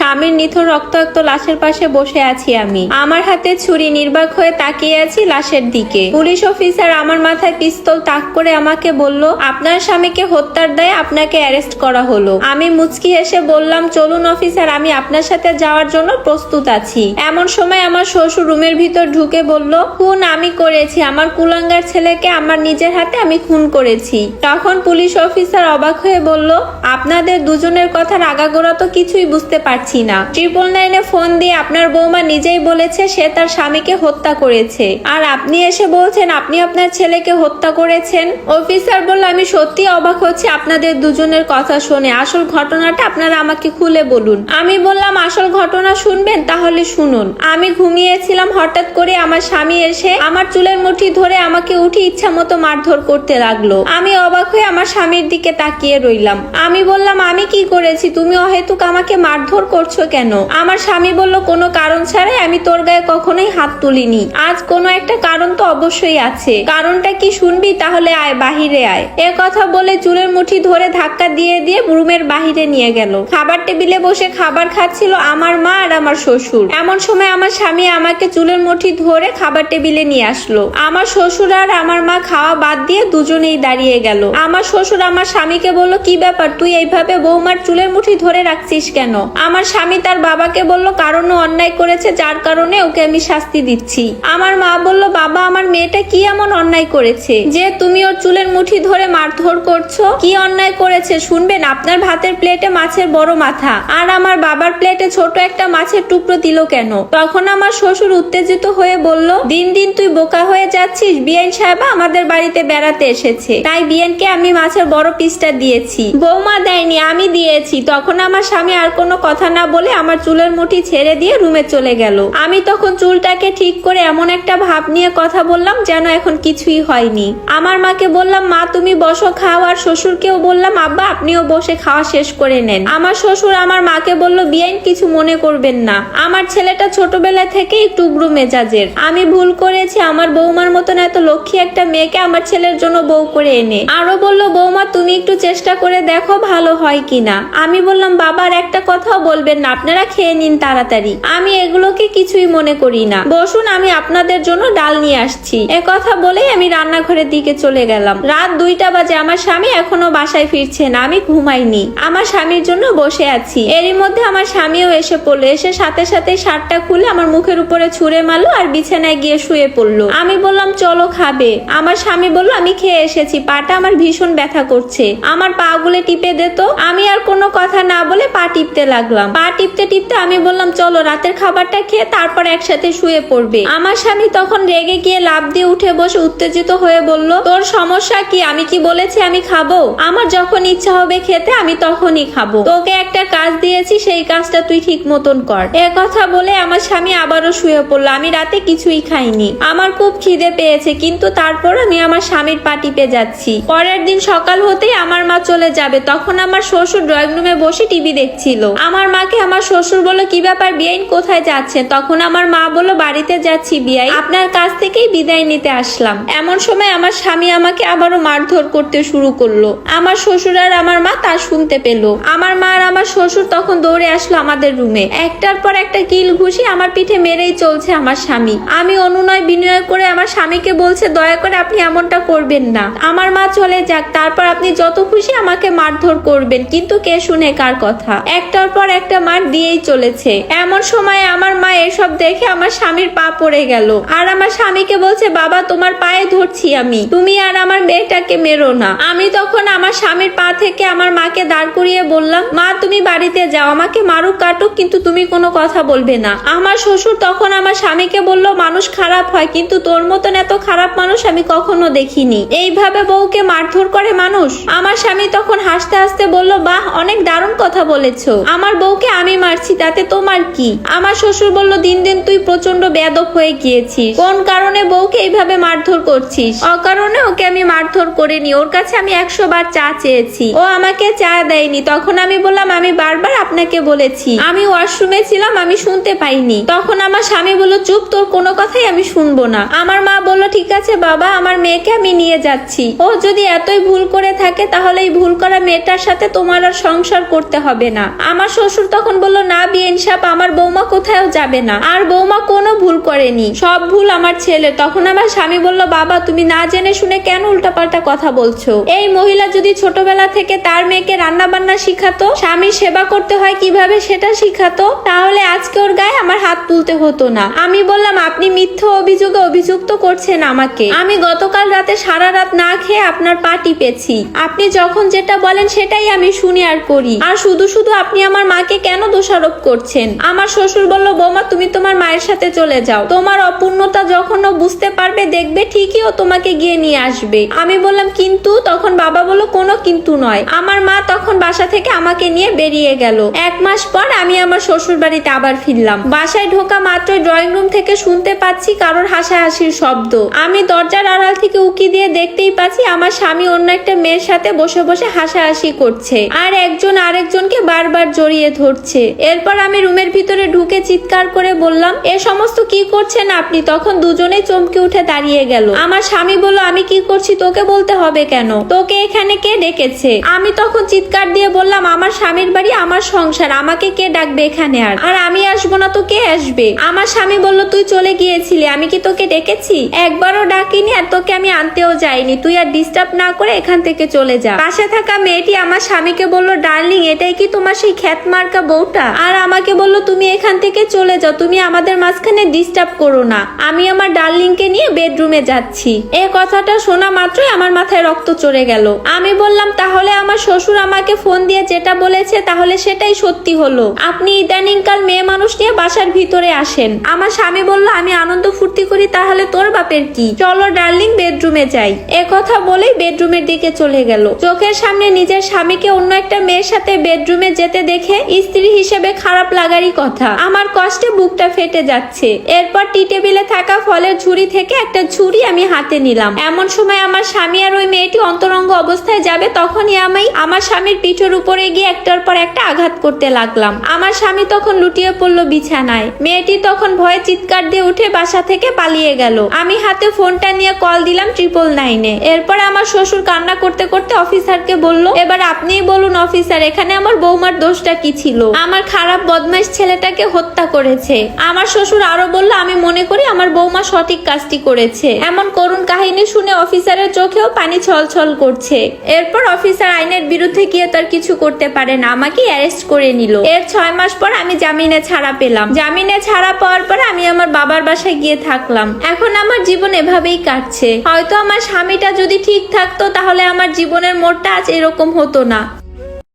স্বামীর নিথর রক্তাক্ত লাশের পাশে বসে আছি আমি। আমার হাতে ছুরি, নির্বাক হয়ে তাকিয়ে আছি লাশের দিকে। পুলিশ অফিসার আমার মাথায় পিস্তল তাক করে আমাকে বলল, আপনার স্বামীকে হত্যার দায়ে আপনাকে অ্যারেস্ট করা হলো। আমি মুচকি হেসে বললাম, চলুন অফিসার, আমি আপনার সাথে যাওয়ার জন্য প্রস্তুত আছি। এমন সময় আমার শ্বশুর রুমের ভিতর ঢুকে বলল, খুন আমি করেছি, আমার কুলাঙ্গার ছেলেকে আমার নিজের হাতে আমি খুন করেছি। তখন পুলিশ অফিসার অবাক হয়ে বলল, আপনাদের দুজনের কথার আগাগোড়া তো কিছুই বুঝতে পারছি না। 999-এ ফোন দিয়ে আপনার বৌমা নিজেই বলেছে সে তার স্বামীকে হত্যা করেছে, আর আপনি এসে বলছেন আপনি আপনার ছেলেকে হত্যা করেছেন। অফিসার বলল, আমি সত্যি অবাক হচ্ছি আপনাদের দুজনের কথা শুনে। আসল ঘটনাটা আপনারা আমাকে খুলে বলুন। আমি বললাম, আসল ঘটনা শুনবেন? তাহলে শুনুন। আমি ঘুমিয়েছিলাম, হঠাৎ করে আমার স্বামী এসে আমার চুলের মুঠি ধরে আমাকে উঠে ইচ্ছা মতো মারধর করতে লাগলো। আমি অবাক হয়ে আমার স্বামীর দিকে তাকিয়ে রইলাম। আমি বললাম, আমি কি করেছি? তুমি অহেতুক আমাকে মারধর করছো কেন? আমার স্বামী বলল, কোনো কারণ ছাড়াই আমি তোর গায়ে কখনোই হাত তুলিনি। আজ কোনো একটা কারণ তো অবশ্যই আছে। কারণটা কি শুনবি? তাহলে আয়, বাহিরে আয়। এ কথা বলে চুলের মুঠি ধরে ধাক্কা দিয়ে দিয়ে রুমের বাহিরে নিয়ে গেল। খাবার টেবিলে বসে খাবার খাচ্ছিল আমার মা আর আমার শ্বশুর। এমন সময় আমার স্বামী আমাকে চুলের মুঠি ধরে খাবার টেবিলে নিয়ে আসলো। আমার শ্বশুর আর আমার মা খাওয়া বাদ দিয়ে দুজনেই দাঁড়িয়ে গেল। আমার শ্বশুর আমার স্বামীকে বলল, কি ব্যাপার, তুই এইভাবে বৌমার চুলের মুঠি ধরে রাখছিস কেন? আমার স্বামী তার বাবাকে বলল, কারণ ও অন্যায় করেছে, যার কারণে ওকে আমি শাস্তি দিচ্ছি। আমার মা বলল, বাবা, আমার মেয়েটা কি এমন অন্যায় করেছে যে তুমি ওর চুলের মুঠি ধরে মারধর করছো? কি অন্যায় করেছে শুনবেন? আপনার ভাতের প্লেটে মাছের বড় মাথা আর আমার বাবার প্লেটে ছোট একটা মাছের টুকরো দিল কেন? তখন আমার শ্বশুর উত্তেজিত হয়ে বলল, দিন দিন তুই বোকা হয়ে যাচ্ছিস। বিআইন সাহেব আমাদের বাড়িতে বেড়াতে এসেছে, তাই বিআইনকে আমি মাছের বড় পিসটা দিয়েছি। বৌমা দেয়নি, আমি দিয়েছি। তখন আমার স্বামী আর কোনো কথা না বলে আমার চুলের মুঠি ছেড়ে দিয়ে রুমে চলে গেল। আমি তখন চুলটাকে ঠিক করে এমন একটা ভাব নিয়ে কথা বললাম যেন এখন কিছুই হয়নি। আমার মাকে বললাম, মা তুমি বসো, খাও। আর শ্বশুরকেও বললাম, আব্বা আপনিও বসে খাওয়া শেষ করে নেন। আমার শ্বশুর আমার মাকে বলল, বিআইন কিছু মনে করবেন না, আমার ছেলেটা ছোটবেলা থেকে একটু উগ্র মেজাজের। আমি ভুল করেছি, আমার বৌমার মতন এত লক্ষ্মী একটা মেয়েকে আমার ছেলের জন্য বউ করে এনে। আরো বলল, বৌমা তুমি একটু চেষ্টা করে দেখো ভালো হয় কিনা। আমি বললাম, বাবার একটা কথাও বলবেন না, আপনারা খেয়ে নিন তাড়াতাড়ি, আমি এগুলোকে কিছুই মনে করি না। বসুন, আমি আপনাদের জন্য ডাল নিয়ে আসছি। এ কথা বলেই আমি রান্নাঘরের দিকে চলে গেলাম। রাত 2টা বাজে, আমার স্বামী এখনো বাসায় ফিরছে না। আমি ঘুমাইনি, আমার স্বামীর জন্য বসে আছি। এরই মধ্যে আমার স্বামীও এসে পড়লো। এসে সাথে সাথে শার্টটা খুলে আমার মুখের উপরে ছুঁড়ে মারলো আর বিছানায় গিয়ে শুয়ে পড়লো। আমি বললাম, চলো খাবে। আমার স্বামী বলল, আমি খেয়ে এসেছি, পাটা আমার ভীষণ ব্যথা করছে, আমার পা গুলো টিপে দে তো। আমি আর কোনো কথা না বলে পা টিপতে লাগলাম। পা টিপতে টিপতে আমি বললাম, চলো রাতের খাবারটা খেয়ে তারপর একসাথে শুয়ে পড়বে। আমার স্বামী তখন রেগে গিয়ে লাফ দিয়ে উঠে বসে উত্তেজিত হয়ে বলল, তোর সমস্যা কি? আমি কি বলেছি আমি খাবো? আমার যখন ইচ্ছা হবে খেতে আমি তখনই খাবো। তোকে একটা কাজ দিয়েছি, সেই কাজটা তুই ঠিক মতন কর। এ কথা বলে আমার স্বামী আবারও শুয়ে পড়লো। আমি রাতে কিছুই খাইনি, আমার খুব খিদে পেয়েছে, কিন্তু তারপর আমি আমার স্বামীর পা টিপে যাচ্ছি। পরের দিন সকাল হতেই আমার মা চলে যাবে। তখন আমার শ্বশুর ড্রয়িং রুমে বসে টিভি দেখছিল। আমার মাকে আমার শ্বশুর বলল, কি ব্যাপার বিআইন, কোথায় যাচ্ছেন? তখন আমার মা বলল, বাড়িতে যাচ্ছি বিআইন, আপনার কাছ থেকেই বিদায় নিতে আসলাম। এমন সময় আমার স্বামী আমাকে আবারও মারধর করতে শুরু করলো। আমার শ্বশুর আর আমার মা তা শুনতে পেল। আমার মা আর আমার শ্বশুর তখন দৌড়ে আসলো আমাদের রুমে। একটার পর একটা কিল ঘুষি আমার পিঠে মেরেই চলছে আমার স্বামী। আমি অনুনয় বিনয় করে আমার স্বামীকে বলছে, দয়া করে আপনি এমনটা করবেন না, আমার মা চলে যাক, তারপর আপনি যত খুশি আমাকে মারধর করবেন, কিন্তু কে শুনে কার কথা। একটার পর একটা মার দিয়েই চলেছে। এমন সময় আমার মা এসব দেখে আমার স্বামীর পা পড়ে গেল আর আমার স্বামীকে বলছে, বাবা তোমার পায়ে ধরছি আমি, তুমি আর আমার মেয়েটাকে মেরো না। আমি তখন আমার স্বামীর পা থেকে আমার মাকে দাঁড় করিয়ে বললাম, মা তুমি বাড়িতে যাও, আমাকে মারুক কাটুক, কিন্তু তুমি কোনো কথা বলবে না। আমার শ্বশুর তখন আমার স্বামীকে বলল, মানুষ খারাপ হয়, কিন্তু তোর মতন এত খারাপ মানুষ আমি কখনো দেখিনি, এইভাবে বউকে মারধর করে মানুষ। আমার স্বামী তখন হাসতে হাসতে বলল, বাহ অনেক দারুণ কথা বলেছো, আমার বউকে আমি মারছি তাতে তোমার কি? আমার শ্বশুর বলল, দিন দিন তুই প্রচন্ড বেয়াদব হয়ে গিয়েছিস, কোন কারণে বউকে এইভাবে মারধর করছিস? অকারণে ওকে আমি মারধর করিনি, ওর কাছে আমি 100 বার চা চেয়েছি, ও আমাকে চা দেয়নি। তখন আমি বললাম, আমি বারবার আপনাকে বলেছি, আমি ওয়াশরুমে ছিলাম, আমি শুনতে পাইনি। তখন আমার স্বামী বলল, চুপ, তোর কোনো কথাই আমি শুনবো না। আমার মা বলল, ঠিক আছে বাবা, আমার মেয়েকে আমি নিয়ে যাচ্ছি, ও যদি এতই ভুল করে থাকে তাহলে এই ভুল করা মেয়েটার সাথে তোমার আর সংসার করতে হবে না। আমার শ্বশুর তখন বলল, না বিয়েন হিসাব আমার বৌমা কোথাও যাবে না। আর বৌমা কোনো ভুল করেনি, সব ভুল আমার ছেলে। তখন আমার স্বামী বলল, বাবা তুমি না জেনে শুনে কেন উল্টাপাল্টা কথা বলছো? এই মহিলা যদি ছোটবেলা থেকে তার মেয়েকে রান্না বান্না শিখাতো, স্বামীর সেবা করতে হয় কিভাবে সেটা শিখাতো, তাহলে আজকে ওর গায়ে আমার হাত তুলতে হতো না। আমি বললাম, আপনি মিথ্যা অভিযোগে অভিযুক্ত করছেন আমাকে। আমি গতকাল রাতে সারা রাত না খেয়ে আপনার পা টিপেছি। আপনি যখন যেটা বলেন সেটাই আমি শুনি আর করি। আর শুধু শুধু আপনি আমার মাকে কেন দোষারোপ করছেন? আমার শ্বশুর বলল, বৌমা তুমি তোমার মায়ের সাথে চলে যাও, তোমার অপূর্ণতা যখন ও বুঝতে পারবে দেখবে ঠিকই ও তোমাকে গিয়ে নিয়ে আসবে। আমি বললাম কিন্তু, তখন বাবা বলল, কোনো কিন্তু নয়। আমার মা তখন বাসা থেকে আমাকে নিয়ে বেরিয়ে গেল। 1 মাস পর আমি আমার শ্বশুর বাড়িতে আবার ফিরলাম। বাসায় ঢোকা মাত্র ড্রয়িং রুম থেকে শুনতে পাচ্ছি কারোর হাসাহাসির শব্দ। আমি দরজার আড়াল থেকে উকি দিয়ে দেখতেই পাচ্ছি আমার স্বামী অন্য একটা মেয়ের সাথে বসে বসে হাসাহাসি করছে, আর একজন আরেকজনকে বারবার জড়িয়ে ধরছে। এরপর আমি রুমের ভিতরে ঢুকে চিৎকার করে বললাম, এ সমস্ত কি করছেন আপনি? তখন দুজনেই চমকে উঠে দাঁড়িয়ে গেল। আমার স্বামী বলল, আমি কি করছি তোকে বলতে হবে কেন? তোকে এখানে কে ডেকেছে? আমি তখন চিৎকার দিয়ে বললাম, আমার স্বামীর বাড়ি, আমার সংসার, আমাকে কে ডাকবে এখানে? আর আমি আসবো না তো কে আসবে? আমার স্বামী বলল, তুই চলে গিয়েছিলি, আমি কি তোকে ডেকেছি? একবারও ডাকিনি, আর তোকে আমি আনতেও যাইনি। তুই আর ডিস্টার্ব না করে এখান থেকে চলে যা। পাশে থাকা মেয়েটি আমার স্বামীকে বলল, ডার্লিং এটাই কি তোমার সেই খ্যাত মার্কা বউটা? আর আমাকে বলল, তুমি এখান থেকে চলে যাও, তুমি আমাদের মাঝখানে ডিস্টার্ব করো না। আমি আমার ডার্লিংকে নিয়ে বেডরুমে যাচ্ছি। এই কথাটা শোনা মাত্রই আমার মাথায় রক্ত চড়ে গেল। আমি বললাম, তাহলে আমার শ্বশুর আমাকে ফোন দিয়ে যেটা বলেছে তাহলে সেটাই সত্যি হলো। আপনি ইদানিংকাল মেয়ে মানুষ নিয়ে বাসার ভিতরে আসেন। আমার স্বামী বলল, আমি আনন্দ ফুর্তি করি, তাহলে তোর বাপের কি? চলো ডার্লিং বেডরুমে যাই। এ কথা বলেই বেডরুমের দিকে চলে গেল। চোখের সামনে নিজের স্বামীকে অন্য একটা মেয়ের সাথে বেডরুমে যেতে দেখে স্ত্রী হিসেবে খারাপ লাগারই কথা। আমার কষ্টে বুকটা ফেটে যাচ্ছে। এরপর টি টেবিলে থাকা ফলের ঝুড়ি থেকে একটা ঝুড়ি আমি হাতে নিলাম। এমন সময় আমার স্বামী আর ওই মেয়েটি অন্তরঙ্গ অবস্থায় যাবে, তখনই আমি আমার স্বামীর পিঠের উপরে গিয়ে একটার পর একটা আঘাত করতে লাগলাম। আমার স্বামী তখন লুটিয়ে পড়লো বিছানায়। মেয়েটি তখন ভয়ে চিৎকার দিয়ে উঠে বাসা থেকে পালিয়ে গেল। আমি হাতে ফোনটা নিয়ে কল দিলাম 999-এ। এরপর আমার শ্বশুর কান্না করতে করতে অফিসারকে বলল, এবার আপনিই বলুন অফিসার, এখানে আমার বৌমার দোষটা কি ছিল? আমার খারাপ বদমাইশ ছেলেটাকে হত্যা করেছে। আমার শ্বশুর আরো বলল, আমি মনে করি আমার বৌমা সঠিক কাজটি করেছে। এমন করুণ কাহিনী শুনে অফিসারের চোখেও পানি ছলছল করছে। এরপর অফিসার আইনের বিরুদ্ধে গিয়ে তার কিছু করতে পারে না, আমাকে অ্যারেস্ট করে নিল। এর 6 মাস পর আমি জামিনে ছাড়া পেলাম। জামিনে ছাড়া পাওয়ার পর আমি আমার বাবার বাসায় গিয়ে থাকলাম। এখন আমার জীবন এভাবেই কাটছে। হয়তো আমার স্বামীটা যদি ঠিক থাকতো তাহলে আমার জীবনের মোড়টা আজ এরকম হতো না।